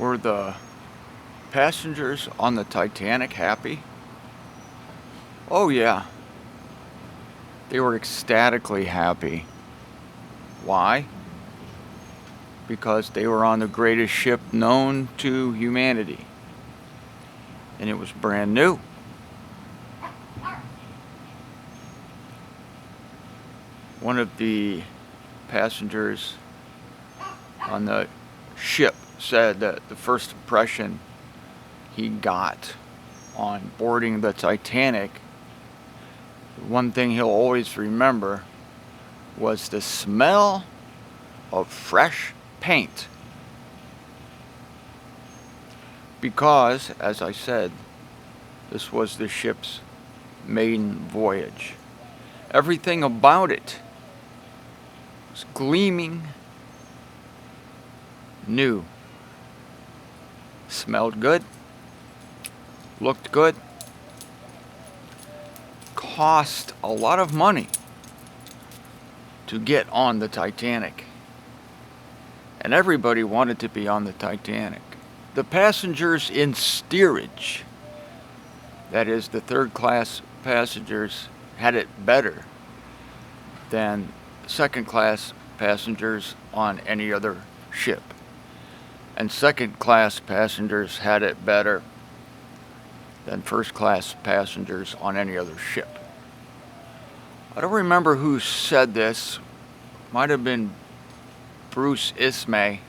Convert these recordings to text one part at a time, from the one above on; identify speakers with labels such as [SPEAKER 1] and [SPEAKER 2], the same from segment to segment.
[SPEAKER 1] Were the passengers on the Titanic happy? Oh yeah, they were ecstatically happy. Why? Because they were on the greatest ship known to humanity. And it was brand new. One of the passengers on the ship said that the first impression he got on boarding the Titanic, one thing he'll always remember, was the smell of fresh paint. Because, as I said, this was the ship's maiden voyage. Everything about it was gleaming new. Smelled good, looked good, cost a lot of money to get on the Titanic. And everybody wanted to be on the Titanic. The passengers in steerage, that is the third class passengers, had it better than second class passengers on any other ship. And second class passengers had it better than first class passengers on any other ship. I don't remember who said this. Might have been Bruce Ismay.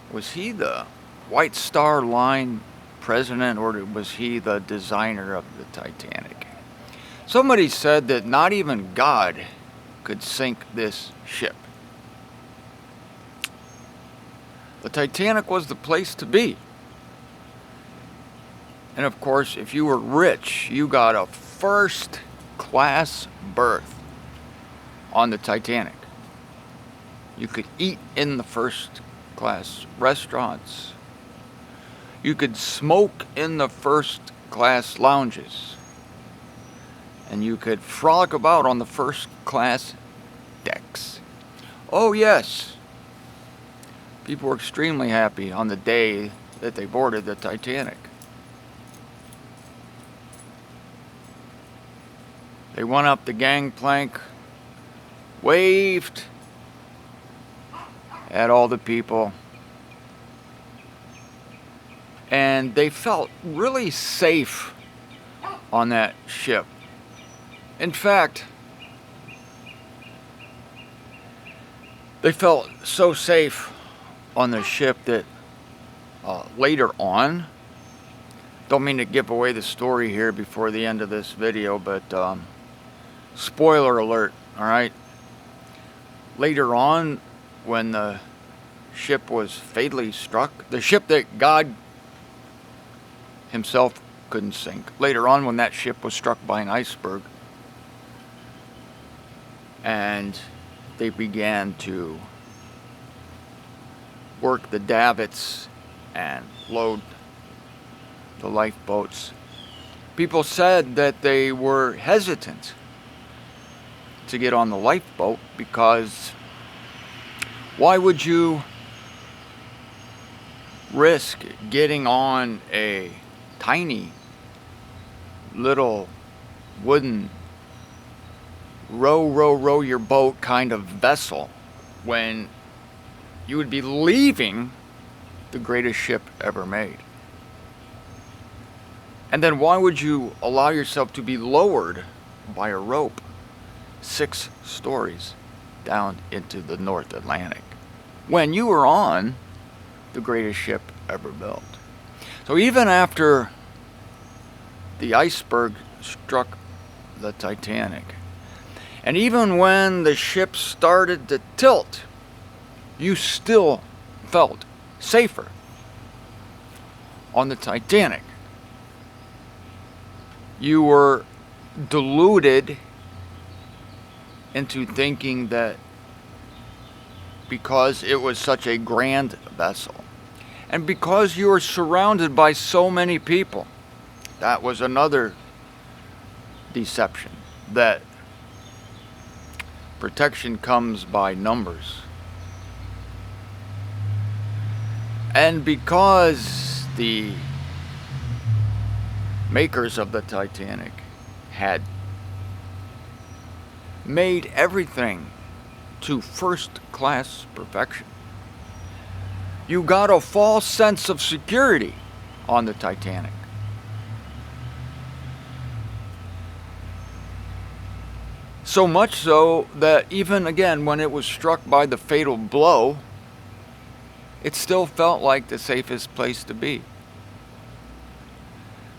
[SPEAKER 1] Was he the White Star Line president, or was he the designer of the Titanic? Somebody said that not even God could sink this ship. The Titanic was the place to be. And of course, if you were rich, you got a first class berth on the Titanic. You could eat in the first class restaurants. You could smoke in the first class lounges. And you could frolic about on the first class decks. Oh yes, people were extremely happy on the day that they boarded the Titanic. They went up the gangplank, waved at all the people, and they felt really safe on that ship. In fact, they felt so safe on the ship that later on, don't mean to give away the story here before the end of this video, but spoiler alert, all right? Later on, when the ship was fatally struck, the ship that God himself couldn't sink, later on when that ship was struck by an iceberg, and they began to work the davits and load the lifeboats, people said that they were hesitant to get on the lifeboat because why would you risk getting on a tiny little wooden row your boat kind of vessel when you would be leaving the greatest ship ever made? And then why would you allow yourself to be lowered by a rope 6 stories down into the North Atlantic when you were on the greatest ship ever built? So even after the iceberg struck the Titanic, and even when the ship started to tilt, you still felt safer on the Titanic. You were deluded into thinking that because it was such a grand vessel, and because you were surrounded by so many people, that was another deception, that protection comes by numbers. And because the makers of the Titanic had made everything to first-class perfection, you got a false sense of security on the Titanic. So much so that even again, when it was struck by the fatal blow, it still felt like the safest place to be.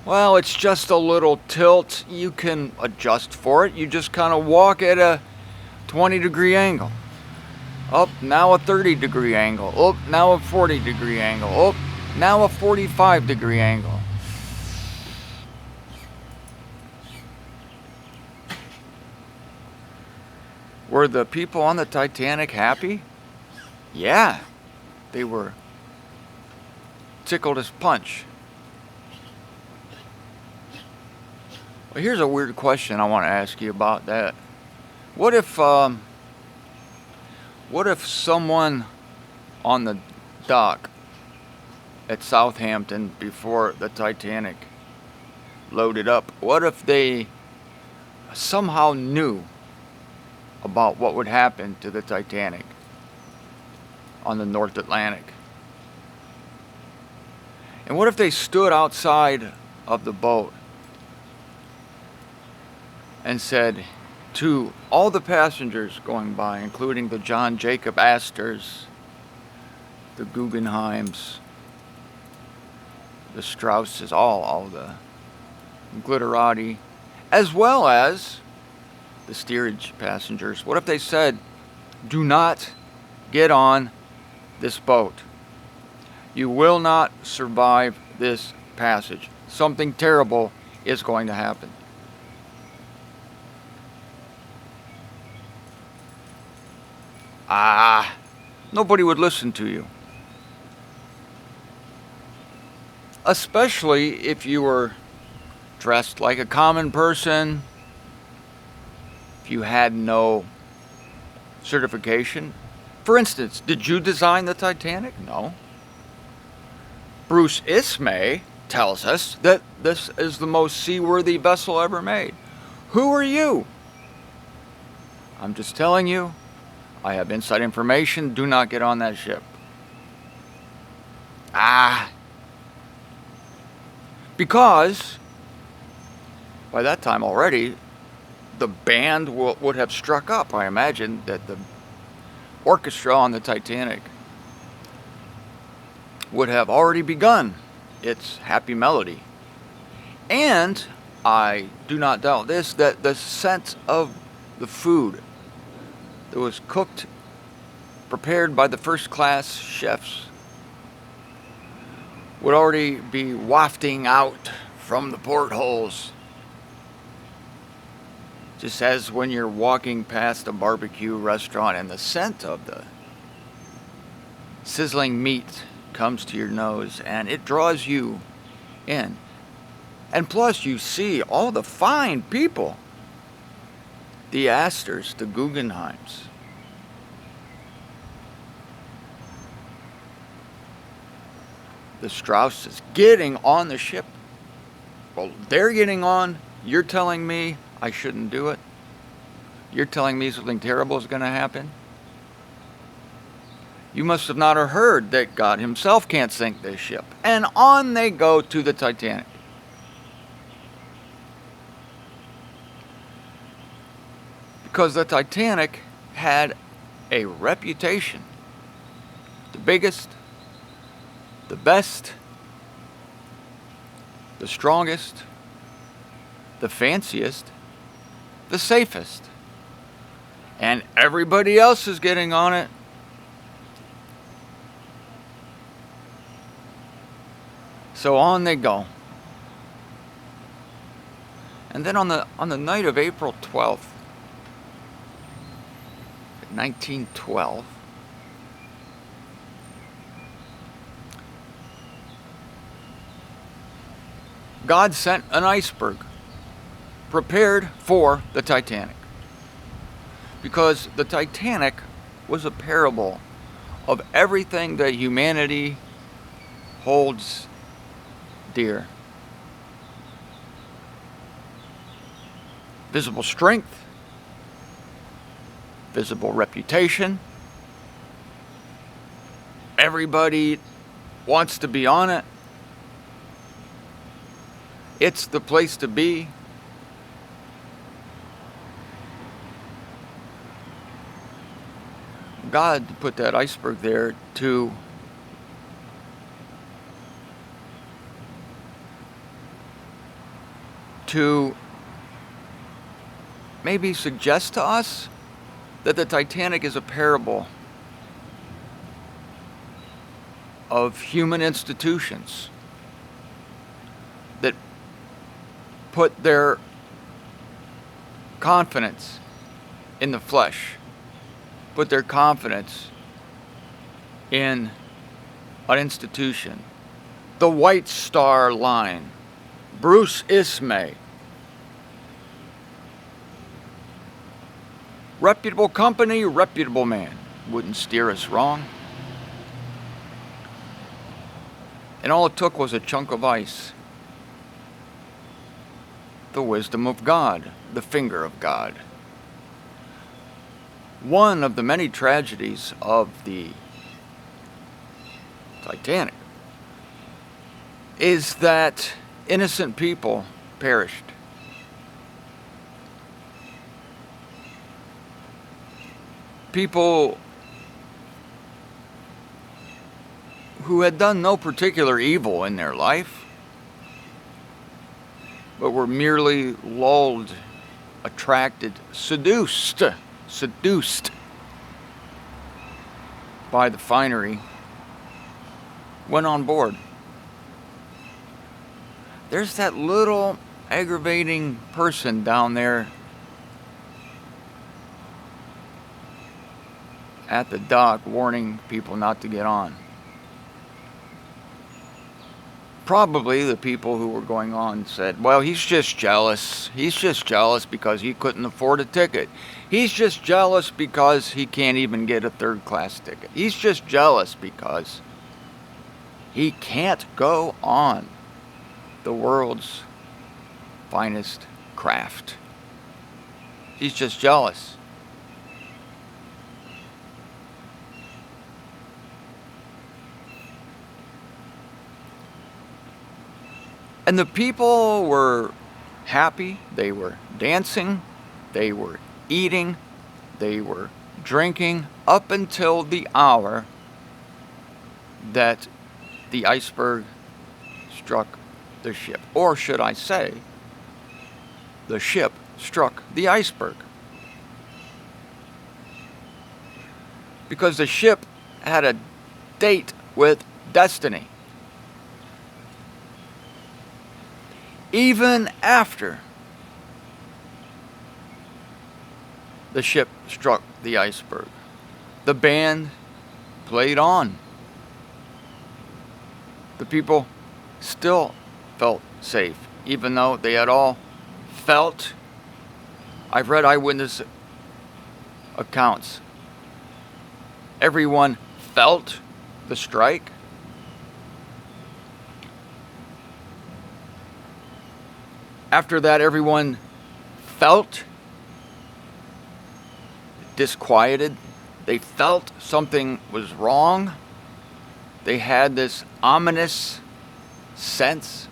[SPEAKER 1] Well, it's just a little tilt. You can adjust for it. You just kind of walk at a 20-degree angle. Up, now a 30-degree angle. Up, now a 40-degree angle. Up, now a 45-degree angle. Were the people on the Titanic happy? Yeah, they were tickled as punch. Well, here's a weird question I want to ask you about that. What if someone on the dock at Southampton before the Titanic loaded up, what if they somehow knew about what would happen to the Titanic on the North Atlantic? And what if they stood outside of the boat and said to all the passengers going by, including the John Jacob Astors, the Guggenheims, the Strausses, all the glitterati, as well as the steerage passengers, what if they said, do not get on this boat. You will not survive this passage. Something terrible is going to happen. Nobody would listen to you. Especially if you were dressed like a common person, if you had no certification. For instance, did you design the Titanic? No. Bruce Ismay tells us that this is the most seaworthy vessel ever made. Who are you? I'm just telling you, I have inside information. Do not get on that ship. Because by that time already, the band would have struck up. I imagine that the orchestra on the Titanic would have already begun its happy melody. And I do not doubt this, that the scent of the food that was cooked, prepared by the first-class chefs, would already be wafting out from the portholes. Just as when you're walking past a barbecue restaurant and the scent of the sizzling meat comes to your nose and it draws you in. And plus you see all the fine people. The Astors, the Guggenheims. The Strausses getting on the ship. Well, they're getting on. You're telling me I shouldn't do it? You're telling me something terrible is going to happen? You must have not have heard that God himself can't sink this ship. And on they go to the Titanic. Because the Titanic had a reputation. The biggest, the best, the strongest, the fanciest, the safest. And everybody else is getting on it. So on they go. And then on the night of April 12th, 1912, God sent an iceberg prepared for the Titanic. Because the Titanic was a parable of everything that humanity holds dear. Visible strength, visible reputation. Everybody wants to be on it. It's the place to be. God put that iceberg there to maybe suggest to us that the Titanic is a parable of human institutions that put their confidence in the flesh, put their confidence in an institution. The White Star Line, Bruce Ismay, reputable company, reputable man, wouldn't steer us wrong. And all it took was a chunk of ice. The wisdom of God, the finger of God. One of the many tragedies of the Titanic is that innocent people perished. People who had done no particular evil in their life, but were merely lulled, attracted, seduced by the finery, went on board. There's that little aggravating person down there at the dock warning people not to get on. Probably the people who were going on said, well, he's just jealous. He's just jealous because he couldn't afford a ticket. He's just jealous because he can't even get a third-class ticket. He's just jealous because he can't go on the world's finest craft. He's just jealous. And the people were happy, they were dancing, they were eating, they were drinking up until the hour that the iceberg struck the ship. Or should I say, the ship struck the iceberg. Because the ship had a date with destiny. Even after the ship struck the iceberg, the band played on. The people still felt safe, even though they had all felt. I've read eyewitness accounts. Everyone felt the strike. After that, everyone felt disquieted. They felt something was wrong. They had this ominous sense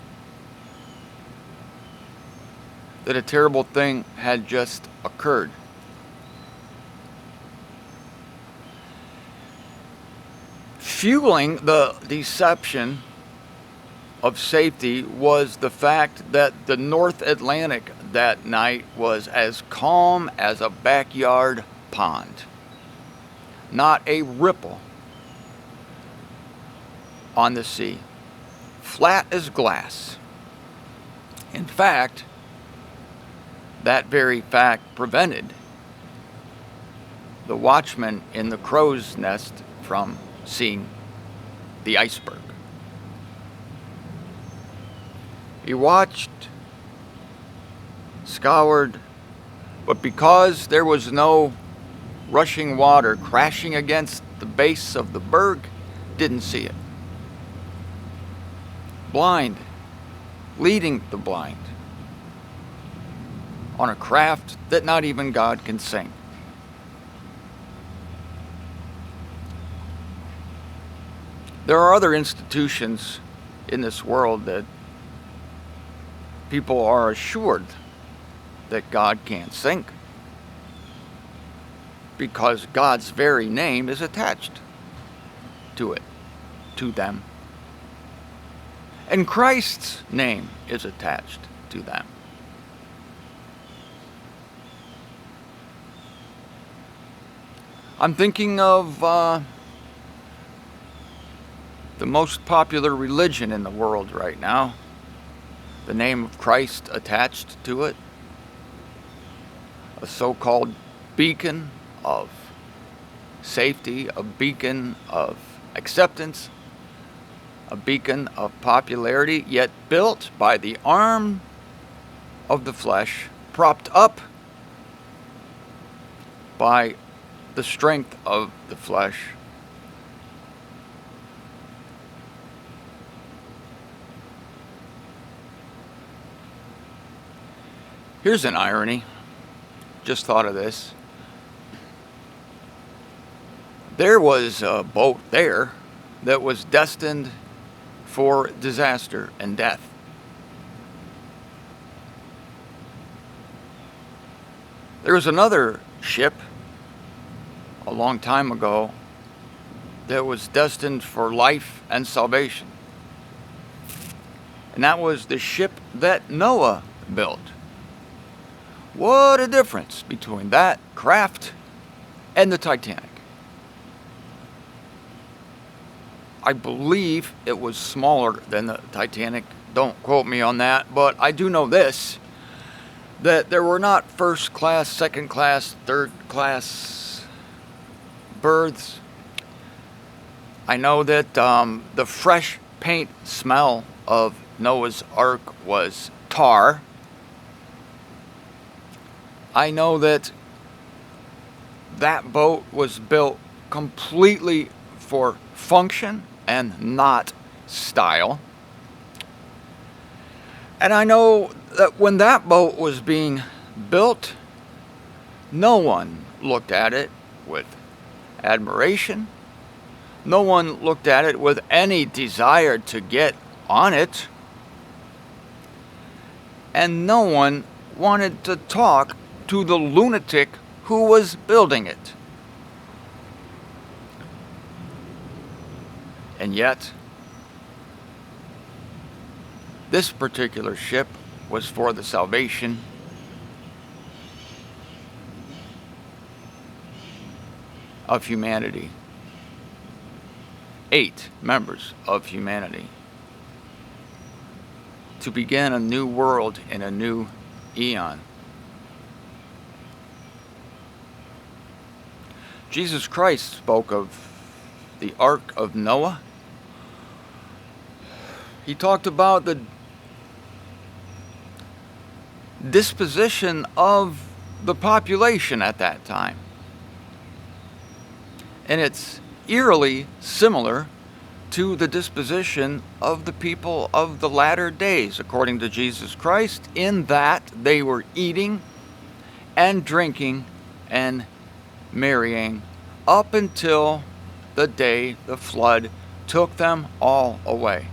[SPEAKER 1] that a terrible thing had just occurred. Fueling the deception of safety was the fact that the North Atlantic that night was as calm as a backyard pond. Not a ripple on the sea. Flat as glass. In fact, that very fact prevented the watchman in the crow's nest from seeing the iceberg. He watched, scoured, but because there was no rushing water crashing against the base of the berg, didn't see it. blind, leading the blind on a craft that not even God can sing. There are other institutions in this world that people are assured that God can't sing because God's very name is attached to it, to them. And Christ's name is attached to them. I'm thinking of the most popular religion in the world right now, the name of Christ attached to it, a so-called beacon of safety, a beacon of acceptance, a beacon of popularity, yet built by the arm of the flesh, propped up by the strength of the flesh. Here's an irony. Just thought of this. There was a boat there that was destined for disaster and death. There was another ship a long time ago that was destined for life and salvation. And that was the ship that Noah built. What a difference between that craft and the Titanic. I believe it was smaller than the Titanic. Don't quote me on that, but I do know this, that there were not first class, second class, third class berths. I know that the fresh paint smell of Noah's Ark was tar. I know that that boat was built completely for function and not style. And I know that when that boat was being built, no one looked at it with admiration. No one looked at it with any desire to get on it. And no one wanted to talk to the lunatic who was building it. And yet, this particular ship was for the salvation of humanity. 8 members of humanity. To begin a new world in a new eon. Jesus Christ spoke of the Ark of Noah. He talked about the disposition of the population at that time. And it's eerily similar to the disposition of the people of the latter days, according to Jesus Christ, in that they were eating and drinking and marrying up until the day the flood took them all away.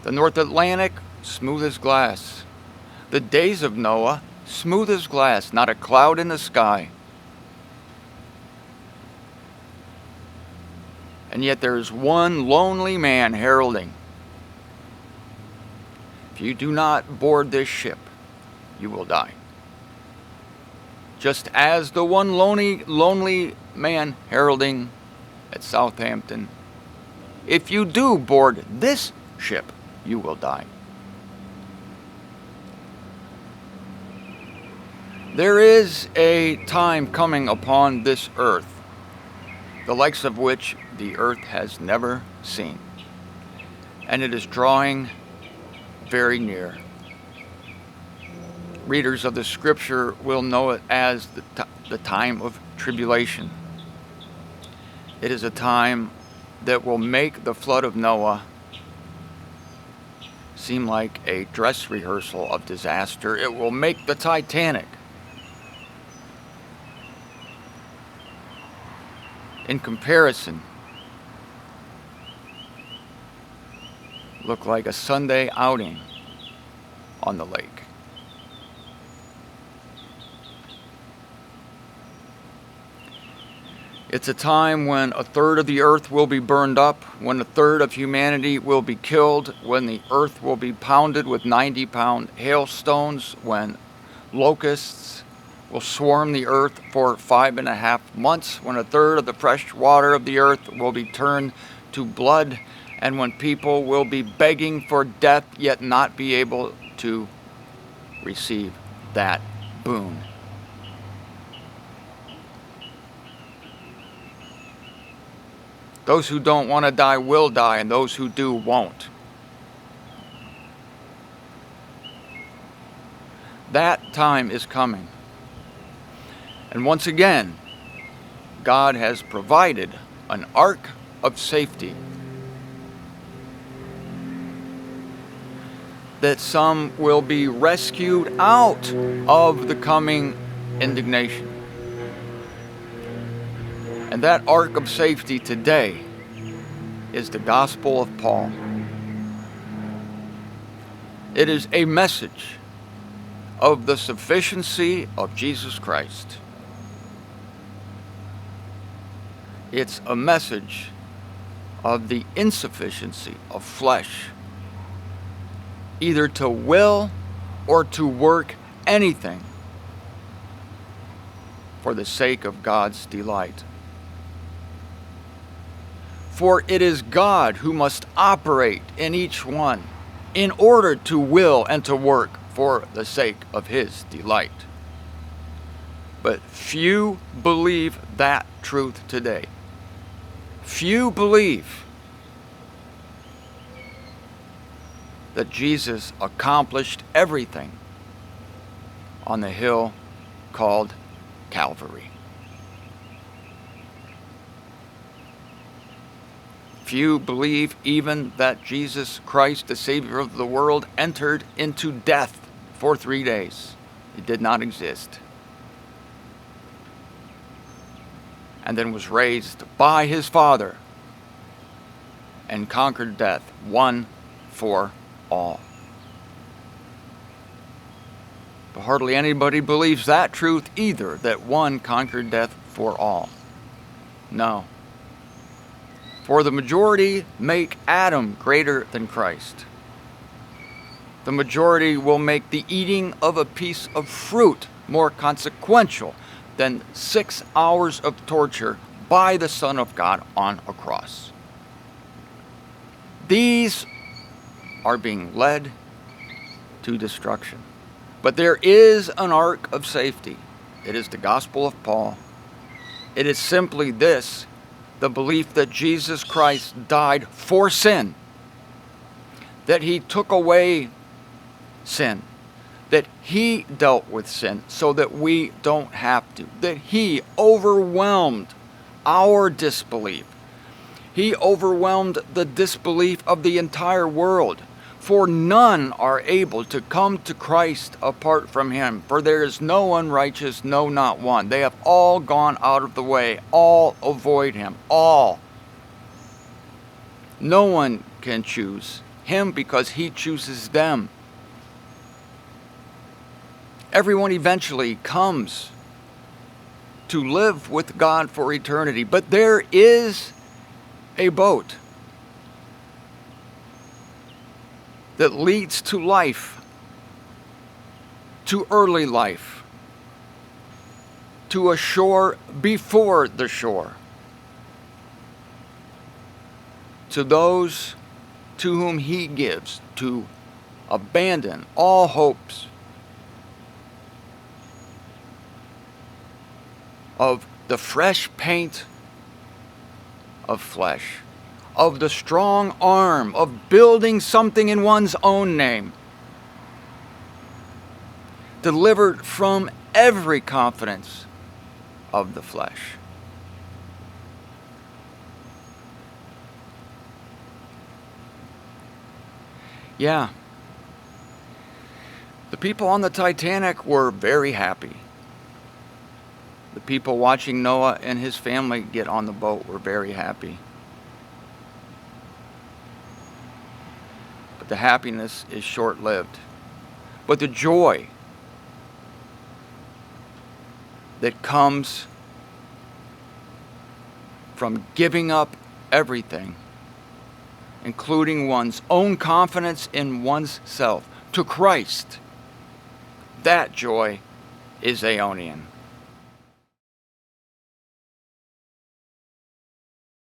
[SPEAKER 1] The North Atlantic, smooth as glass. The days of Noah, smooth as glass, not a cloud in the sky. And yet there is one lonely man heralding. If you do not board this ship, you will die. Just as the one lonely man heralding at Southampton, if you do board this ship, you will die. There is a time coming upon this earth, the likes of which the earth has never seen. And it is drawing very near. Readers of the scripture will know it as the time of tribulation. It is a time that will make the flood of Noah seem like a dress rehearsal of disaster. It will make the Titanic, in comparison, look like a Sunday outing on the lake. It's a time when a third of the earth will be burned up, when a third of humanity will be killed, when the earth will be pounded with 90-pound hailstones, when locusts will swarm the earth for 5.5 months, when a third of the fresh water of the earth will be turned to blood, and when people will be begging for death yet not be able to receive that boon. Those who don't want to die will die, and those who do won't. That time is coming. And once again, God has provided an ark of safety that some will be rescued out of the coming indignation. And that ark of safety today is the gospel of Paul. It is a message of the sufficiency of Jesus Christ. It's a message of the insufficiency of flesh, either to will or to work anything for the sake of God's delight. For it is God who must operate in each one in order to will and to work for the sake of His delight. But few believe that truth today. Few believe that Jesus accomplished everything on the hill called Calvary. Few believe even that Jesus Christ, the Savior of the world, entered into death for 3 days. It did not exist. And then was raised by His Father and conquered death, one for all. But hardly anybody believes that truth either, that one conquered death for all. No. For the majority make Adam greater than Christ. The majority will make the eating of a piece of fruit more consequential than 6 hours of torture by the Son of God on a cross. These are being led to destruction. But there is an ark of safety. It is the gospel of Paul. It is simply this: the belief that Jesus Christ died for sin, that He took away sin, that He dealt with sin so that we don't have to, that He overwhelmed our disbelief. He overwhelmed the disbelief of the entire world. For none are able to come to Christ apart from Him. For there is no one righteous, no, not one. They have all gone out of the way. All avoid Him. All. No one can choose Him because He chooses them. Everyone eventually comes to live with God for eternity. But there is a boat that leads to life, to early life, to a shore before the shore, to those to whom He gives to abandon all hopes of the fresh paint of flesh, of the strong arm of building something in one's own name, delivered from every confidence of the flesh. Yeah. The people on the Titanic were very happy. The people watching Noah and his family get on the boat were very happy. But the happiness is short-lived. But the joy that comes from giving up everything, including one's own confidence in one's self, to Christ, that joy is Aeonian.